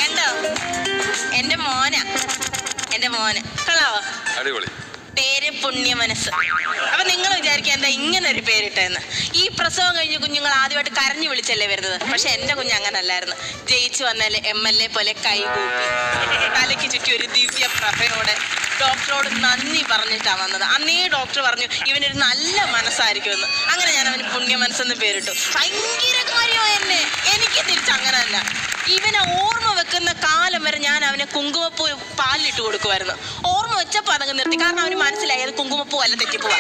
കണ്ടോ? എന്റെ മോന് കൊള്ളാവോ? അടിപൊളി. പേര് പുണ്യമനസ്. അപ്പൊ നിങ്ങൾ വിചാരിക്കുക എന്താ ഇങ്ങനെ ഒരു പേരിട്ടെന്ന്. ഈ പ്രസവം കഴിഞ്ഞ് കുഞ്ഞുങ്ങൾ ആദ്യമായിട്ട് കരഞ്ഞു വിളിച്ചല്ലേ വരുന്നത്. പക്ഷെ എന്റെ കുഞ്ഞ് അങ്ങനല്ലായിരുന്നു. ജയിച്ചു വന്നാല് MLA പോലെ കൈകൂപ്പി തലയ്ക്ക് ചുറ്റി ഒരു ദിവ്യ പ്രഭയോടെ ഡോക്ടറോട് നന്ദി പറഞ്ഞിട്ടാണ് വന്നത്. അന്നേ ഡോക്ടർ പറഞ്ഞു ഇവനൊരു നല്ല മനസ്സായിരിക്കുമെന്ന്. അങ്ങനെ ഞാൻ അവന് പുണ്യമനസ്സെന്ന് പേരിട്ടു. ഭയങ്കര കാര്യമോ എന്നെ. എനിക്ക് തിരിച്ചങ്ങനല്ല. ഇവനെ ഓർമ്മ വെക്കുന്ന കാലം വരെ ഞാൻ അവനെ കുങ്കുമപ്പൂ പാലിലിട്ട് കൊടുക്കുമായിരുന്നു. ഓർമ്മ വെച്ചപ്പോ അതങ്ങ് നിർത്തി. കാരണം അവന് മനസ്സിലായി അത് കുങ്കുമപ്പൂ അല്ല തെറ്റിപ്പോവാ.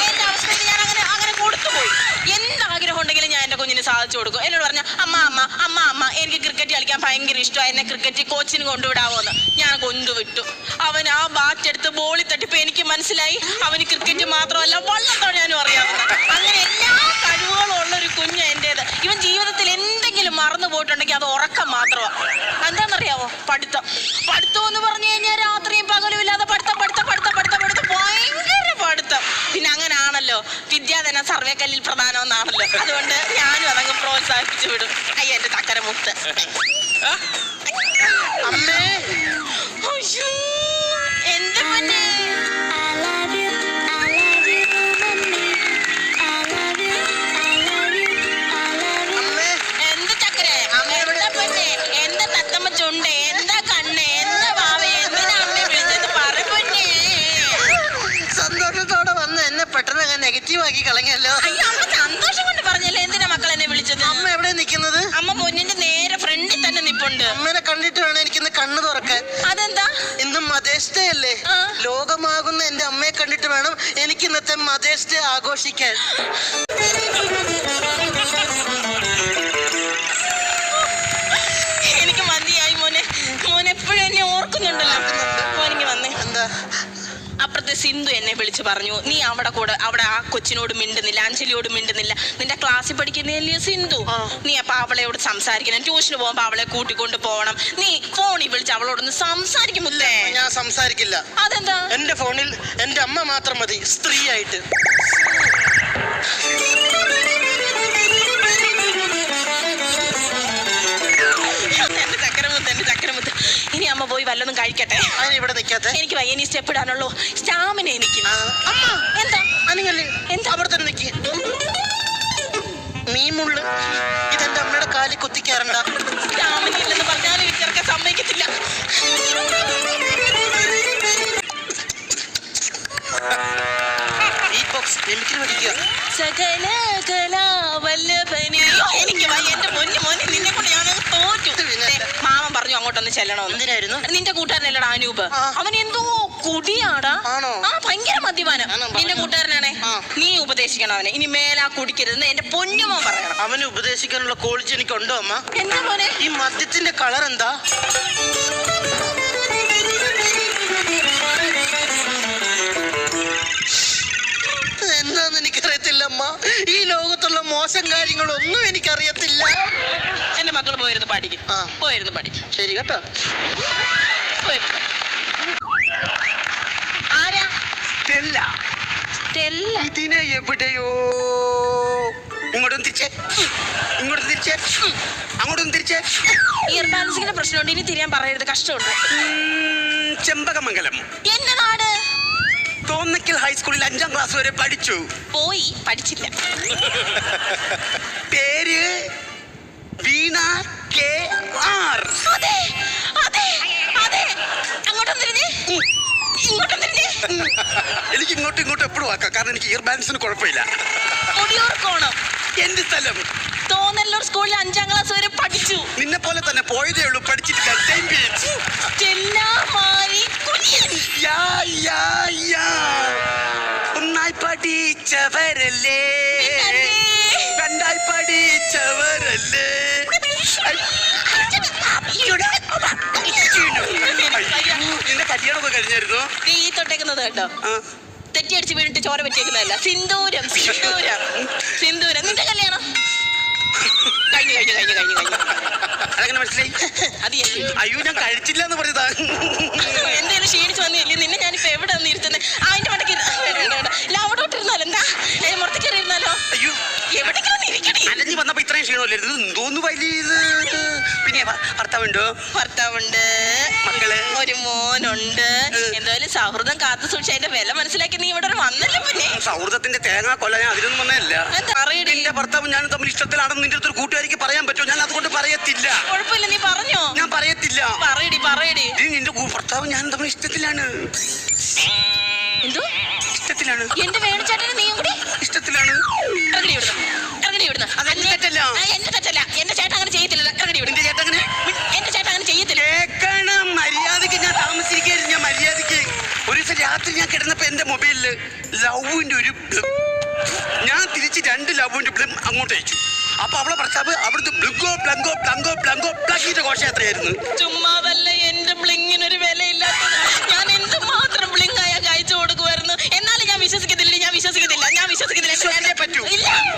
എന്റെ അവസ്ഥയിൽ ഞാൻ അങ്ങനെ കൊടുത്തുപോയി. എന്താഗ്രഹം ഉണ്ടെങ്കിലും ഞാൻ എന്റെ കുഞ്ഞിന് സാധിച്ചു കൊടുക്കും. എന്നോട് പറഞ്ഞ അമ്മ എനിക്ക് ക്രിക്കറ്റ് കളിക്കാൻ ഭയങ്കര ഇഷ്ടമാണ്, എന്നെ ക്രിക്കറ്റ് കോച്ചിന് കൊണ്ടുവിടാവോന്ന്. ഞാൻ കൊണ്ടുവിട്ടു. അവൻ ആ ബാറ്റ് എടുത്ത് ബോളിൽ തട്ടിപ്പോ എനിക്ക് മനസ്സിലായി അവന് ക്രിക്കറ്റ് മാത്രമല്ല വള്ളം തൊഴാനും അറിയാവുന്ന. അങ്ങനെ എല്ലാ കഴിവുകളും ഉള്ളൊരു കുഞ്ഞ് എന്റേത്. ഇവൻ ജീവിതത്തിൽ എന്തെങ്കിലും മറന്നു പോയിട്ടുണ്ടെങ്കിൽ അത് ഉറക്കം മാത്രമാണ്. എന്താണെന്നറിയാവോ? പഠിത്തം എന്ന് പറഞ്ഞു കഴിഞ്ഞാൽ രാത്രിയും പകലും ഇല്ലാതെ പഠിത്തം ഭയങ്കര പഠിത്തം. പിന്നെ അങ്ങനാണല്ലോ വിദ്യാധന സർവേക്കല്ലിൽ പ്രധാനമെന്നാണല്ലോ. അതുകൊണ്ട് ഞാനും അതങ്ങ് പ്രോത്സാഹിപ്പിച്ചു വിടും. അയ്യ എന്റെ ചക്കരമുത്ത്. അമ്മേ എന്റെ പൊന്നേ. എന്താ ചക്കരെ? എന്താ പൊന്നെ? എന്താ തത്തമ്മ ചുണ്ട്? എന്താ കണ്ണ്? എന്താ ഭാവേ? എന്തിനാ അമ്മയെ വിളിച്ചത്? പറ പൊന്നേ. സന്തോഷത്തോടെ വന്ന് എന്നെ പെട്ടെന്ന് അങ്ങനെ നെഗറ്റീവ് ആക്കി കളഞ്ഞല്ലോ. അയ്യോ അമ്മ സന്തോഷം കൊണ്ട് പറഞ്ഞല്ലേ. എന്തിനാ മക്കൾ എന്നെ വിളിച്ചത്? അമ്മ എവിടെ നിൽക്കുന്നത്? അമ്മ പൊന്നിന്റെ നേരെ ഫ്രണ്ടിൽ തന്നെ നിപ്പുണ്ട്. അമ്മേനെ കണ്ടിട്ട് വേണം എനിക്കിന്ന് കണ്ണു തുറക്കാൻ. അതെന്താ? ഇന്ന് മദേഴ്സ് ഡേ അല്ലേ? ലോകമാകുന്ന എന്റെ അമ്മയെ കണ്ടിട്ട് വേണം എനിക്ക് ഇന്നത്തെ മദേഴ്സ് ഡേ ആഘോഷിക്കാൻ. എനിക്ക് മതിയായി മോനെ. മോൻ എപ്പോഴും എന്നെ ഓർക്കുന്നുണ്ടല്ലോ. മോനിങ്ങി വന്നേ. എന്താ? അപ്പുറത്തെ സിന്ധു എന്നെ വിളിച്ചു പറഞ്ഞു നീ അവിടെ ആ കൊച്ചിനോട് മിണ്ടുന്നില്ല, അഞ്ജലിയോട് മിണ്ടുന്നില്ല. നിന്റെ ക്ലാസ്സിൽ പഠിക്കുന്നല്ലേ സിന്ധു? നീ അപ്പൊ അവളെയോട് സംസാരിക്കണം. ട്യൂഷന് പോകുമ്പോ അവളെ കൂട്ടിക്കൊണ്ട് പോകണം. നീ ഫോണിൽ വിളിച്ച് അവളോടൊന്ന് സംസാരിക്കുമല്ലേ? ഞാൻ സംസാരിക്കില്ല. അതെന്താ? എന്റെ ഫോണിൽ എന്റെ അമ്മ മാത്രം മതി സ്ത്രീ ആയിട്ട്. എന്റെ ചക്കരമുത്ത്. ഇനി അമ്മ പോയി വല്ലതും കഴിക്കട്ടെ. ഇവിടെ നിൽക്കാത്ത എനിക്ക് വയ്യ. നീ സ്റ്റെപ്പ് ഇടാനുള്ളൂ. സ്റ്റാമിന എനിക്ക്. അമ്മ എന്താ അനിങ്ങല്ലേ? എന്താ? അവിടെ തന്നെ നിൽക്കുക. നീ മുള്ളു ഇതെന്റെ അമ്മയുടെ കാലിൽ കുത്തിക്കാറുണ്ട. സ്റ്റാമിന ഇല്ലെന്ന് പറഞ്ഞാലും ഇറക്കാൻ സമ്മതിക്കത്തില്ല. എനിക്ക് എന്റെ മോനെ നിന്നെ കൊണ്ട് ഞാൻ തോറ്റു. മാമൻ പറഞ്ഞു അങ്ങോട്ടൊന്ന് ചെല്ലണോ. എന്തിനായിരുന്നു? നിന്റെ കൂട്ടുകാരനല്ലടാ അനൂപ്. അവൻ എന്തോ കുടിയാടാ. ഭയങ്കര മദ്യപാനം. നിന്റെ കൂട്ടുകാരനാണേ. നീ ഉപദേശിക്കണം അവനെ. ഇനി മേലാ കുടിക്കരുതെന്ന് എന്റെ പൊന്നുമോൻ പറയണം. അവന് ഉപദേശിക്കാനുള്ള ക്വാളിറ്റി എനിക്കുണ്ടോ അമ്മ? എന്താ മോനെ? ഈ മദ്യത്തിന്റെ കളർ എന്താ? എന്താന്ന് എനിക്കറിയത്തില്ല അമ്മ. ഈ ലോകത്തുള്ള മോശം കാര്യങ്ങളൊന്നും എനിക്കറിയത്തില്ല. എന്റെ മക്കൾ പോയിരുന്നു പഠിക്കും. പോയിരുന്നു പഠിക്കും. ശരി കേട്ടോ. ആരാ? ഇതിനെ എവിടെയോ ഇങ്ങോട്ടും തിരിച്ചേ, ഇങ്ങോട്ടും തിരിച്ചേ, അങ്ങോട്ടും തിരിച്ചേ. ഇയർ ബാലൻസിന്റെ പ്രശ്നമുണ്ട്. ഇനി തിരിയാൻ പറയരുത്. കഷ്ടമുണ്ട്. ചെമ്പകമംഗലം എന്റെ നാട്. തോന്നക്കൽ ഹൈസ്കൂളിൽ 5ാം ക്ലാസ് വരെ പഠിച്ചു. പോയി പഠിച്ചില്ല. പേര് വീണ KR. അതെ അതെ അതെ. അങ്ങോട്ടും തിരിഞ്ഞേ, ഇങ്ങോട്ടും തിരിഞ്ഞേ. എനിക്ക് ഇങ്ങോട്ടും എപ്പോഴും ആക്കാം. കാരണം എനിക്ക് ഇയർ ബാലൻസിന് കുഴപ്പമില്ല. മുടിയൂർക്കോണം എന്റെ സ്ഥലം. തോന്നല്ലൂർ സ്കൂളിൽ 5ാം ക്ലാസ് വരെ പഠിച്ചു. നിന്നെ പോലെ തന്നെ പോയതേ ഉള്ളൂ, പഠിച്ചിട്ടില്ല. ഒന്നായി പഠിച്ചവരല്ലേ, രണ്ടായി പഠിച്ചവരല്ലേ. നിന്റെ കല്യാണമൊക്കെ കഴിഞ്ഞായിരുന്നു? നീ തൊട്ടേക്കുന്നത് കേട്ടോ. തെറ്റിയടിച്ച് വീണിട്ട് ചോര പറ്റിയേക്കുന്നതല്ല. സിന്ദൂരം. നിന്റെ കല്യാണം കഴിഞ്ഞു. അതങ്ങനെ മനസ്സിലായി? അത് അയ്യോ ഞാൻ കഴിച്ചില്ല എന്ന് പറഞ്ഞതാ. എന്തായാലും ക്ഷീണിച്ച് വന്നില്ലേ. നിന്നെ ഞാനിപ്പോ എവിടെ വന്നിരുത്തുന്നത്? അതിന്റെ മടക്കി അവിടോട്ടിരുന്നാലോ? എന്താ മുറത്തേക്ക് ഇരുന്നാലോ? അയ്യോ എവിടെയെങ്കിലും ഇരിക്കണേ. അലഞ്ഞു വന്നപ്പോ ഇത്രയും ക്ഷീണമല്ലായിരുന്നു. എന്തോന്ന് വലിയ ഇത്. ഭർത്താവുണ്ടോ? ഭർത്താവുണ്ട്, മക്കള്? ഒരു മോനുണ്ട്. എന്തായാലും സൗഹൃദം കാത്തു സൂക്ഷിച്ച് അതിന്റെ വില മനസ്സിലാക്കി നീ ഇവിടെ വന്നല്ലോ. പിന്നെ സൗഹൃദത്തിന്റെ തേങ്ങ കൊല്ല ഞാൻ അതിനൊന്നും വന്നതല്ല. അറിയടി, എന്റെ ഭർത്താവും ഞാനും തമ്മിൽ ഇഷ്ടത്തിലാണെന്ന് നിന്റെ അടുത്തൊരു കൂട്ടുകാരിക്ക് പറയാൻ പറ്റുമോ? ഞാൻ അതുകൊണ്ട് പറയത്തില്ല. കുഴപ്പമില്ല, നീ പറഞ്ഞോ. ഞാൻ പറയത്തില്ല. പറയടി. നിന്റെ ഭർത്താവും ഞാനും തമ്മിൽ ഇഷ്ടത്തിലാണ്. എന്തോ ഇഷ്ടത്തിലാണ്? എന്റെ വേണുചേട്ടന് നീയും കൂടി ഇഷ്ടത്തിലാണ്. ഇറങ്ങടി ഇവിടുന്ന്. അതെന്റെ തെറ്റല്ല. എന്റെ തെറ്റല്ല. എന്റെ ചേട്ടൻ അങ്ങനെ ചെയ്യത്തില്ല. ഇറങ്ങടി ഇവിടുന്ന്. എന്റെ ചേട്ടൻ അങ്ങനെ എന്റെ ചേട്ടൻ അങ്ങനെ ചെയ്യത്തില്ല. കേക്കണം. മര്യാദക്ക് ഞാൻ താമസിക്കായിരുന്നു. ഞാൻ മര്യാദക്ക് ഒരു ദിവസം രാത്രി ഞാൻ കിടന്നപ്പോ എന്റെ മൊബൈലില് ലവിന്റെ ഒരു ഞാൻ തിരിച്ച് 2 ലവിന്റെ ബ്ലിം അങ്ങോട്ട് അയച്ചു. അപ്പൊ അവളെ ഭർത്താവ് അവിടുത്തെ ബ്ലങ്കോ പ്ലങ്കോ പ്ലങ്കോ പ്ലങ്കോ പ്ലങ്കിന്റെ ഘോഷയാത്രയായിരുന്നു. ചുമ്മാതല്ല, എന്റെ ബ്ലിങ്ങിനൊരു വിലയില്ലാത്ത ഞാൻ എന്തുമാത്രം ബ്ലിങ് അയാൾക്ക് അയച്ചു കൊടുക്കുമായിരുന്നു. എന്നാലും ഞാൻ വിശ്വസിക്കത്തില്ല. പറ്റൂ.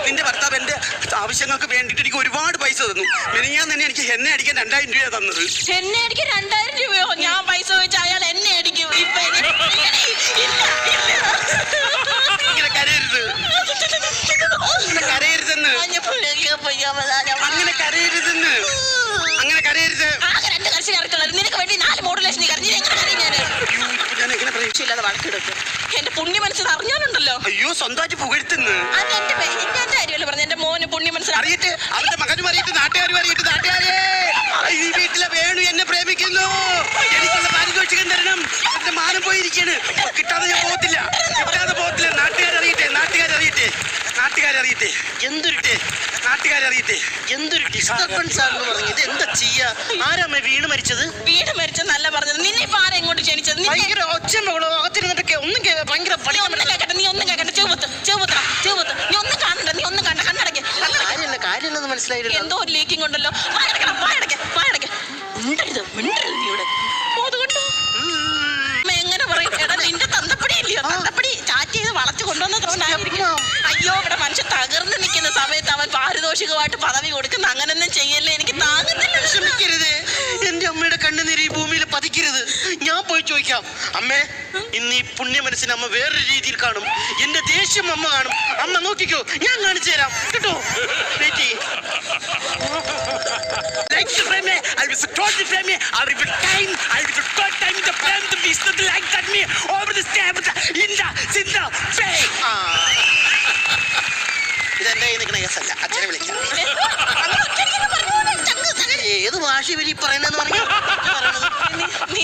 നിന്റെ ഭർത്താവ് എന്റെ ആവശ്യങ്ങൾക്ക് വേണ്ടിട്ട് എനിക്ക് ഒരുപാട് പൈസ തന്നു. മെനിയാൻ തന്നെ എനിക്ക് എണ്ണ അടിക്കാൻ 2000 രൂപ തന്നത്. എന്നെ അടിക്കാൻ 2000 രൂപയോ? ഞാൻ പൈസ വെച്ച് അയാൾ എന്നെ അടിക്കും. ഇപ്പൊ ഇങ്ങനെ കരയരുത്. കരയരുതെന്ന്. അങ്ങനെ കരയരുതെന്ന്. അങ്ങനെ കരയരുത്. ആകെ 2 കരച്ചിൽ ഇറക്കുള്ളത്. നിനക്ക് വേണ്ടി 4 മോഡുലേഷൻ നീ കരഞ്ഞു. എങ്ങനെ കരയും ഞാൻ എങ്ങനെ പറയും? ഇല്ലാതെ വഴക്കെടുക്കും. എന്റെ പുണ്യ മനസ്സിൽ അറിഞ്ഞാലുണ്ടല്ലോ. അയ്യോ, സ്വന്തമായിട്ട് പുകഴ്ത്തുന്നു. അത് എന്റെ കാര്യമല്ലോ പറഞ്ഞു. എന്റെ മോന് പുണ്യ മനസ്സിൽ അറിയട്ടെ, അവന്റെ മകനും അറിയട്ടെ, നാട്ടുകാരും അറിയട്ടെ. നാട്ടുകാരെ, ഈ വീട്ടിലെ വേണു എന്നെ പ്രേമിക്കുന്നു. എനിക്കുള്ള പാരിതോഷികം തരണം. എന്റെ മാനം പോയിരിക്കാണ്. കിട്ടാതെ ഞാൻ പോകത്തില്ല. നാട്ടുകാരറിയട്ടെ. എന്തൊരു ഡിസ്റ്റർബൻസ് ആണെന്ന് പറഞ്ഞു. ഇത് എന്താ ചെയ്യാ? ആരാമ്മ വീണ് മരിച്ചത്? വീട് മരിച്ചെന്നല്ല പറഞ്ഞത്. നിന്നെ ഇപ്പൊ ആരാ ഇങ്ങോട്ട് ക്ഷണിച്ചത്? ഭയങ്കര ഒച്ചമകളോ അകത്തിരുന്നിട്ടൊക്കെ ഒന്നും ഭയങ്കര നീ ഒന്നും കേക്കട്ടെ. നീ ഒന്നും കാണണ്ട. നീ ഒന്നും കണ്ട. കണ്ണടയ്ക്ക്. കാര്യമില്ലെന്ന് മനസ്സിലായില്ല. എന്തോ ഒരു ലീക്കിംഗ് ഉണ്ടല്ലോ. വായടയ്ക്ക്. മിണ്ടരുത് നീ ഇവിടെ. അതുകൊണ്ട് എങ്ങനെ പറയും? എടാ, നിന്റെ തന്തപ്പടി ഇല്ലയോ? തന്തപ്പടി ചാറ്റ് ചെയ്ത് വളച്ചു കൊണ്ടുവന്ന തോന്നായിരിക്കും. അയ്യോ, ഇവിടെ മനുഷ്യൻ തകർന്ന് നിൽക്കുന്ന സമയത്ത് അവൻ പാരിതോഷികമായിട്ട് പദവി കൊടുക്കുന്ന അങ്ങനൊന്നും ചെയ്യല്ലേ. എനിക്ക് താങ്ങുന്നില്ല. ക്ഷമിക്കരുത്. എന്റെ അമ്മയുടെ കണ്ണുനീര് ഈ ഭൂമിയിൽ പതിക്കരുത്. ഞാൻ പോയി ചോദിക്കാം. അമ്മേ, ഇന്ന് ഈ പുണ്യ മനസ്സിന് അമ്മ വേറൊരു രീതിയിൽ കാണും. എന്റെ ദേഷ്യം അമ്മ കാണും. അമ്മ നോക്കിക്കോ, ഞാൻ കാണിച്ചു തരാം കേട്ടോ. ഇതെന്റെ കയ്യിൽ നിൽക്കണ കേസല്ല. അച്ഛനെ വിളിക്കാം. ഏത് ഭാഷ ഇവര് ഈ പറയണെന്ന് പറഞ്ഞു?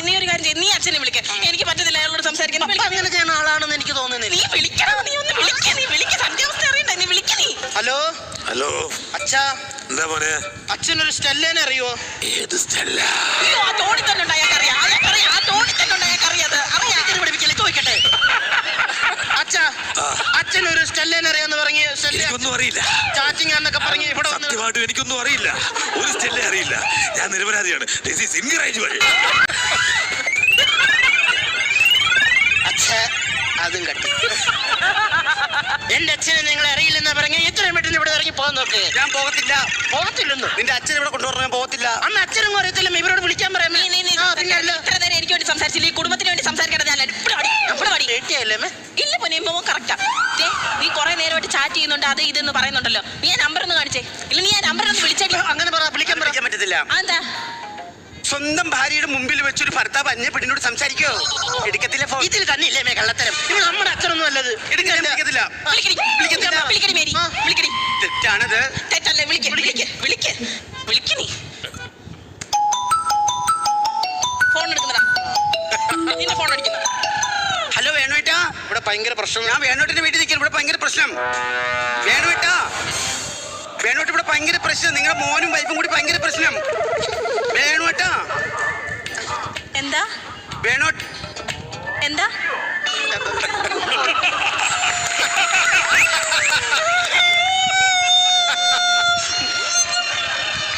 നീ ഒരു കാര്യം ചെയ്യും. നീ അച്ഛനെ വിളിക്കാൻ. എനിക്ക് പറ്റത്തില്ല അയാളോട് സംസാരിക്കാൻ. അങ്ങനെ ചെയ്യുന്ന ആളാണെന്ന് എനിക്ക് തോന്നുന്നില്ല. നീ വിളിക്കണം. നീ ഒന്ന് വിളിക്ക. സത്യാവസ്ഥ അറിയണ്ട. നീ വിളിക്ക. നീ ഹലോ അച്ഛാ. എന്താ മോനെ? അച്ഛനൊരു സ്റ്റെല്ലേനെ അറിയോ? ഏത് സ്റ്റെല്ല? അയ്യോ, ആ തോണി തന്നെ ഉണ്ട്. അയാൾക്കറിയാം. ആ തോണി തന്നെ ഉണ്ട്. അയാൾക്കറിയാം. പഠിപ്പിക്കല്ലേ ചോദിക്കട്ടെ. അച്ഛാ, അച്ഛനൊരു സ്റ്റെല്ലേനെ അറിയാന്ന് പറഞ്ഞ് എനിക്കൊന്നും അറിയില്ല. ചാറ്റിങ് എന്നൊക്കെ പറഞ്ഞ് ഇവിടെ സത്യമായിട്ടും എനിക്കൊന്നും അറിയില്ല. ഒരു സ്റ്റെല്ലേ അറിയില്ല. ഞാൻ നിരപരാധിയാണ്. അതും കട്ടി. എന്റെ അച്ഛനെ നിങ്ങളെ അറിയില്ലെന്നാ പറഞ്ഞ എത്രയും പെട്ടെന്ന് ഇവിടെ ഇറങ്ങി പോകാൻ നോക്ക്. ഞാൻ പോകത്തില്ലെന്നു. നിന്റെ അച്ഛൻ ഇവിടെ കൊണ്ടുവരണം. ഞാൻ പോകത്തില്ല. അന്ന് അച്ഛനും അറിയത്തില്ല. ഇവരോട് വിളിക്കാൻ പറയാം. ഇത്ര നേരം എനിക്ക് വേണ്ടി സംസാരിച്ചില്ല. ഈ കുടുംബത്തിന് വേണ്ടി സംസാരിക്കണം. ഞാൻ ഇല്ല പൊന്നെ, മോൻ കറക്റ്റാ. നീ കുറെ നേരമായിട്ട് ചാറ്റ് ചെയ്യുന്നുണ്ട്. അത് ഇതെന്ന് പറയുന്നുണ്ടല്ലോ. നീ ആ നമ്പർ ഒന്ന് കാണിച്ചേ. ഇല്ല, നീ ആ നമ്പർ ഒന്ന് വിളിച്ചേടി. അങ്ങനെ വിളിക്കാൻ പറ്റത്തില്ല. എന്താ? സ്വന്തം ഭാര്യയുടെ മുമ്പിൽ വെച്ചൊരു ഭർത്താവ് അന്യ പെണ്ണിനോട് സംസാരിക്കോ? എടുക്കത്തില്ല. ഇതിൽ തന്നെ ഇല്ലേ കള്ളത്തരം? ഇത് നമ്മുടെ അച്ഛനൊന്നും അല്ലത്. എടുക്കത്തില്ല. തെറ്റാണത്. തെറ്റല്ലേ? വിളിക്ക നീ. ഫോൺ എടുക്കുന്നതാ. നിന്റെ ഫോൺ അടിക്കുന്ന. ഹലോ വേണുവേട്ടാ, ഇവിടെ ഭയങ്കര പ്രശ്നം. ഞാൻ വേണുവേട്ടന്റെ വീട്ടിൽ നിൽക്കുന്നു. ഇവിടെ ഭയങ്കര പ്രശ്നം. വേണുവേട്ടാ, ഇവിടെ ഭയങ്കര പ്രശ്നം. നിങ്ങളുടെ മോനും വൈഫും കൂടി ഭയങ്കര പ്രശ്നം. വേണുവേട്ടാ. എന്താ?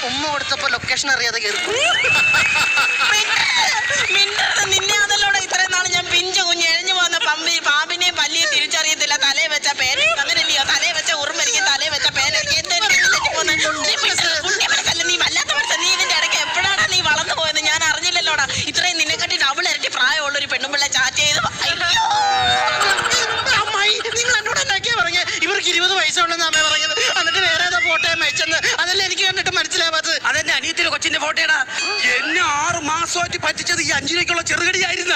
ഉമ്മ കൊടുത്തപ്പോ ലൊക്കേഷൻ അറിയാതെ കയറി. നിന്നെ അതല്ലോടെ ഇത്രയും നാള് ഞാൻ പിഞ്ചു കുഞ്ഞ് എഴഞ്ഞു പോകുന്ന പാമ്പിനെയും പല്ലിയെ തിരിച്ചറിയത്തില്ല. തലേ വെച്ച പേന അങ്ങനെയല്ലയോ? തലേ വെച്ച ഉറുമരിക്കും, തലേ വെച്ച പേന. നീ വല്ലാത്ത മനസ്സ. നീ ഇതിന്റെ ഇടയ്ക്ക് എപ്പോഴാണ് നീ വളർന്നു പോയത്? ഞാൻ അറിഞ്ഞില്ലല്ലോടാ. ഇത്രയും നിന്നെ കണ്ടി ഡബിൾ ഇരട്ടി പ്രായമുള്ള ഒരു പെണ്ണുമ്പിള്ള ചാറ്റ് ചെയ്ത്. അമ്മായി, നിങ്ങൾ എന്നോട് എന്നാക്കിയാ പറഞ്ഞേ? ഇവർക്ക് 20 വയസ്സുള്ളെന്ന് അമ്മ പറഞ്ഞത്. എന്നിട്ട് വേറെ ഏതോ ഫോട്ടോ അയച്ചെന്ന്. അതല്ലേ എനിക്ക് കണ്ടിട്ട് മനസ്സിലാവാത്തത്. അതെന്നെ അനിയത്തിലെ കൊച്ചിന്റെ ഫോട്ടോടാ. എന്നെ 6 മാസമായിട്ട് പറ്റിച്ചത് ഈ 5 രൂപയ്ക്കുള്ള ചെറുകടിയായിരുന്ന.